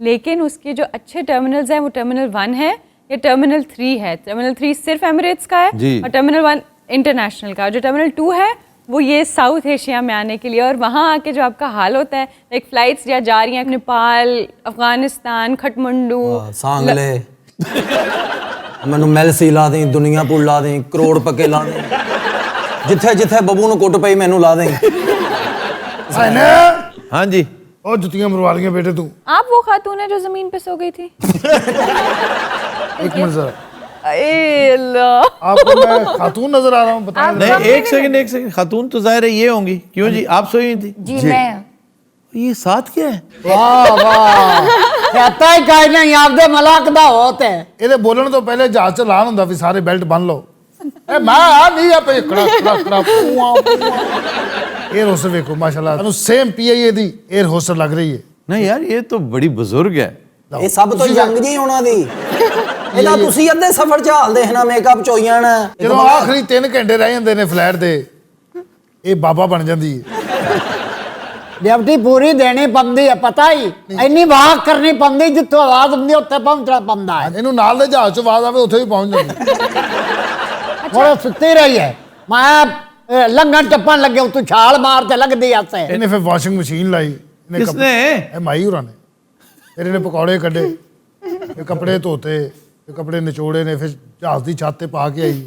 لیکن اس کے جو اچھے ٹرمینلز ہیں وہ ٹرمینل 1 ہے یا ٹرمینل 3 ہے. ٹرمینل 3 صرف ایمریٹس کا ہے اور ٹرمینل 1 انٹرنیشنل کا. جو ٹرمینل 2 ہے وہ یہ ساؤتھ ایشیا میں آنے کے لیے, اور وہاں آ کے جو آپ کا حال ہوتا ہے, لائک فلائٹس جا رہی ہیں نیپال, افغانستان, کھٹمنڈو, سانگلے, مینو میلسی لا دیں, دنیا پور لا دیں, کروڑ پکے لا دیں, جتھے جتھے ببو نو کٹ پئی مینو لا دیں. ہاں جی, اور جتیاں مروا رہی ہیں بیٹے تو. آپ وہ خاتون ہے جو زمین پہ سو گئی تھی؟ ایک منٹ ذرا, اے اللہ, آپ کو میں خاتون نظر آ رہا ہوں؟ بتائیں. نہیں ایک سیکنڈ, خاتون تو ظاہر ہے یہ ہوں گی. کیوں جی, آپ سوئی ہوئی تھی؟ جی میں. یہ ساتھ کیا ہے؟ واہ واہ, کہتا ہی کہیں نہیں آپ دے ملاک دا ہوتے ہیں. یہ بولن تو پہلے جہاز چلان ہوندا بھی سارے بیلٹ بن لو. اے میں نہیں آپ کڑا کڑا کڑا ایئر ہوسٹر ویکھو ماشاءاللہ انو سیم پی آئی اے دی ایئر ہوسٹر لگ رہی ہے. نہیں یار یہ تو بڑی بزرگ ہے. یہ سب تو جنگ جی ہونا دی. ਇਹਦਾ ਤੁਸੀਂ ਅੱਧੇ ਸਫ਼ਰ ਚ ਹਾਲ ਦੇਖਣਾ ਮੇਕਅਪ ਚੋਈਆਂ ਨਾ. ਜਦੋਂ ਆਖਰੀ 3 ਘੰਟੇ ਰਹਿ ਜਾਂਦੇ ਨੇ ਫਲਾਈਟ ਤੇ ਇਹ ਬਾਬਾ ਬਣ ਜਾਂਦੀ ਹੈ. ਡਿਊਟੀ ਪੂਰੀ ਦੇਣੀ ਪੈਂਦੀ ਹੈ, ਪਤਾ ਹੀ ਇੰਨੀ ਵਾਕ ਕਰਨੀ ਪੈਂਦੀ, ਜਿੱਥੋਂ ਆਵਾਜ਼ ਹੁੰਦੀ ਉੱਥੇ ਪਹੁੰਚਣਾ ਪੈਂਦਾ ਹੈ. ਇਹਨੂੰ ਨਾਲ ਦੇ ਜਹਾਜ਼ ਚ ਆਵਾਜ਼ ਆਵੇ ਉੱਥੇ ਵੀ ਪਹੁੰਚ ਜਾਂਦੀ. ਥੋੜਾ ਸੁੱਤੀ ਰਹੀ ਹੈ, ਮੈਂ ਲੰਘਣ ਟੱਪਣ ਲੱਗੇ ਉੱਤੋਂ ਛਾਲ ਮਾਰ ਤੇ ਲੱਗਦੀ ਐਸੇ. ਇਹਨੇ ਫਿਰ ਵਾਸ਼ਿੰਗ ਮਸ਼ੀਨ ਲਾਈ. ਕਿਸਨੇ? ਇਹ ਮਾਈ ਹੋਰਾਂ ਨੇ. ਫਿਰ ਇਹਨੇ ਪਕੌੜੇ ਕੱਢੇ, ਇਹ ਕੱਪੜੇ ਧੋਤੇ, ਇਹ ਕੱਪੜੇ ਨਿਚੋੜੇ ਨੇ, ਫਿਰ ਜਹਾਜ਼ ਦੀ ਛੱਤ ਤੇ ਪਾ ਕੇ ਆਈ.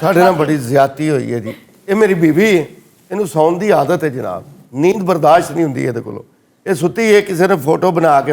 ਸਾਡੇ ਨਾਲ ਬੜੀ ਜ਼ਿਆਦਤੀ ਹੋਈ ਹੈ ਜੀ. ਇਹ ਮੇਰੀ ਬੀਵੀ, ਇਹਨੂੰ ਸੌਣ ਦੀ ਆਦਤ ਹੈ ਜਨਾਬ, ਨੀਂਦ ਬਰਦਾਸ਼ਤ ਨਹੀਂ ਹੁੰਦੀ ਇਹਦੇ ਕੋਲੋਂ. ਇਹ ਸੁੱਤੀ ਹੈ, ਕਿਸੇ ਨੇ ਫੋਟੋ ਬਣਾ ਕੇ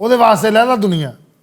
ਉਹਦੇ ਵਾਸਤੇ ਲੈਦਾ ਦੁਨੀਆ.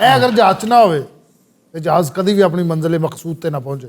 ਇਹ ਅਗਰ ਜਹਾਜ਼ 'ਚ ਨਾ ਹੋਵੇ ਤੇ ਜਹਾਜ਼ ਕਦੀ ਵੀ ਆਪਣੀ ਮੰਜ਼ਿਲ ਮਕਸੂਦ ਤੇ ਨਾ ਪਹੁੰਚੇ.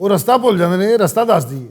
ਉਹ ਰਸਤਾ ਭੁੱਲ ਜਾਂਦੇ ਨੇ. ਇਹ ਰਸਤਾ ਦੱਸਦੀ ਹੈ.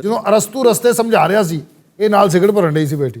ਜਦੋਂ ਅਰਸਤੂ ਰਸਤੇ ਸਮਝਾ ਰਿਹਾ ਸੀ, ਇਹ ਨਾਲ ਸਿਗਰਟ ਭਰਨ ਡਈ ਸੀ ਬੈਠੀ.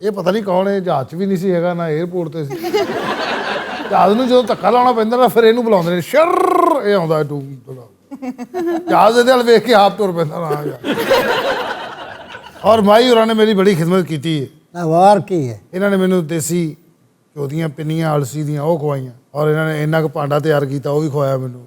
ਇਹ ਪਤਾ ਨਹੀਂ ਕੌਣ ਹੈ. ਜਹਾਜ਼ 'ਚ ਵੀ ਨਹੀਂ ਸੀ ਹੈਗਾ, ਨਾ 에어ਪੋਰਟ ਤੇ ਸੀ. ਜਹਾਜ਼ ਨੂੰ ਜਦੋਂ ਧੱਕਾ ਲਾਉਣਾ ਪੈਂਦਾ ਨਾ, ਫਿਰ ਇਹਨੂੰ ਬੁਲਾਉਂਦੇ ਨੇ ਸ਼ਰ. ਇਹ ਆਉਂਦਾ ਟੂ ਜਹਾਜ਼ ਦੇ ਨਾਲ ਵੇਖ ਕੇ ਆਪ ਤੁਰ ਪੈਂਦਾ ਨਾ ਆ. ਔਰ ਮਾਈ ਹੋਰਾਂ ਨੇ ਮੇਰੀ ਬੜੀ ਖਿਦਮਤ ਕੀਤੀ ਹੈ. ਵਾਰ ਕੀ ਹੈ, ਇਹਨਾਂ ਨੇ ਮੈਨੂੰ ਦੇਸੀ ਘਿਓ ਦੀਆਂ ਪਿੰਨੀਆਂ ਅਲਸੀ ਦੀਆਂ ਉਹ ਖਵਾਈਆਂ, ਔਰ ਇਹਨਾਂ ਨੇ ਇੰਨਾ ਕੁ ਭਾਂਡਾ ਤਿਆਰ ਕੀਤਾ ਉਹ ਵੀ ਖਵਾਇਆ ਮੈਨੂੰ.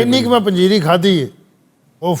ਇੰਨੀ ਕੁ ਮੈਂ ਪੰਜੀਰੀ ਖਾਧੀ ਹੈ. ਉਫ.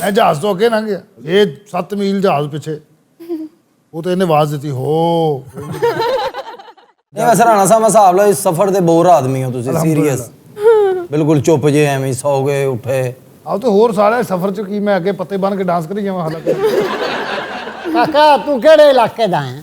ਮੈਂ ਜਹਾਜ਼ ਤੋਂ ਅੱਗੇ ਲੰਘ ਗਿਆ. ਇਹ 7 ਮੀਲ ਜਹਾਜ਼ ਪਿੱਛੇ. ਉਹ ਤਾਂ ਇਹਨੇ ਆਵਾਜ਼ ਦਿੱਤੀ ਹੋ. ਇਹ ਸਰਾਣਾ ਸਾਹਿਬ ਹਿਸਾਬ ਲਓ, ਇਸ ਸਫ਼ਰ ਦੇ ਬੋਰ ਆਦਮੀ ਹੋ ਤੁਸੀਂ, ਸੀਰੀਅਸ ਬਿਲਕੁਲ ਚੁੱਪ ਜੇ ਐਵੇਂ ਸੌ ਗਏ ਉੱਠੇ. ਆਹ ਤੇ ਹੋਰ ਸਾਰੇ ਸਫ਼ਰ 'ਚ ਕੀ ਮੈਂ ਅੱਗੇ ਪੱਤੇ ਬੰਨ ਕੇ ਡਾਂਸ ਕਰੀ ਜਾਵਾਂ ਹਾਲਾਂਕਿ. ਕਾਕਾ ਤੂੰ ਕਿਹੜੇ ਇਲਾਕੇ ਦਾ ਹੈ?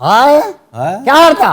ਹਾਏ ਸ਼ਹਿਰ ਦਾ?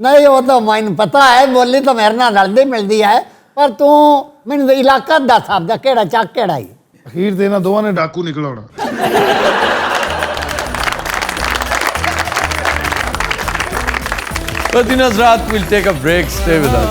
ਨਹੀਂ, ਉਹ ਤਾਂ ਮੈਨੂੰ ਪਤਾ ਹੈ, ਬੋਲੀ ਤਾਂ ਮੇਰੇ ਨਾਲ ਰਲਦੀ ਮਿਲਦੀ ਹੈ, ਪਰ ਤੂੰ ਮੈਨੂੰ ਇਲਾਕਾ ਦੱਸ ਆਪਦਾ ਕਿਹੜਾ ਚੱਕ ਕਿਹੜਾ ਹੀ. ਅਖੀਰ ਤੇ ਇਹਨਾਂ ਦੋਵਾਂ ਨੇ ਡਾਕੂ ਨਿਕਲ ਆਉਣਾ. But in Hazrat, we'll take a break. Stay with us.